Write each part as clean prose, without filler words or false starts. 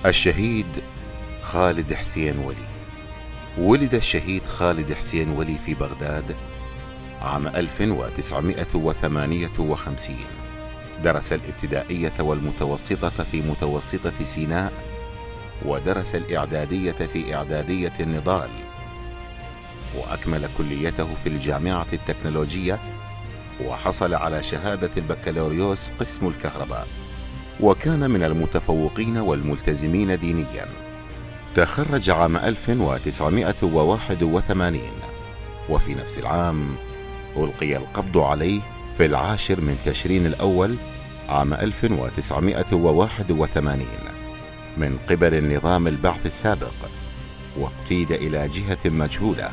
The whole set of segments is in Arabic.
الشهيد خالد حسين ولي. ولد الشهيد خالد حسين ولي في بغداد عام 1958. درس الابتدائية والمتوسطة في متوسطة سيناء، ودرس الإعدادية في إعدادية النضال، وأكمل كليته في الجامعة التكنولوجية، وحصل على شهادة البكالوريوس قسم الكهرباء، وكان من المتفوقين والملتزمين دينيا. تخرج عام 1981، وفي نفس العام ألقي القبض عليه في 10 من تشرين الأول عام 1981 من قبل النظام البعث السابق، واقتيد إلى جهة مجهولة.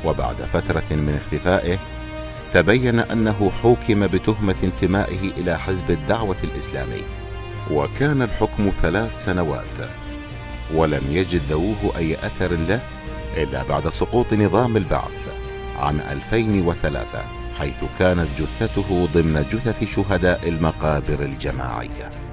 وبعد فترة من اختفائه تبين أنه حُكم بتهمة انتمائه إلى حزب الدعوة الإسلامي، وكان الحكم 3 سنوات، ولم يجد ذووه أي أثر له إلا بعد سقوط نظام البعث عام 2003، حيث كانت جثته ضمن جثث شهداء المقابر الجماعية.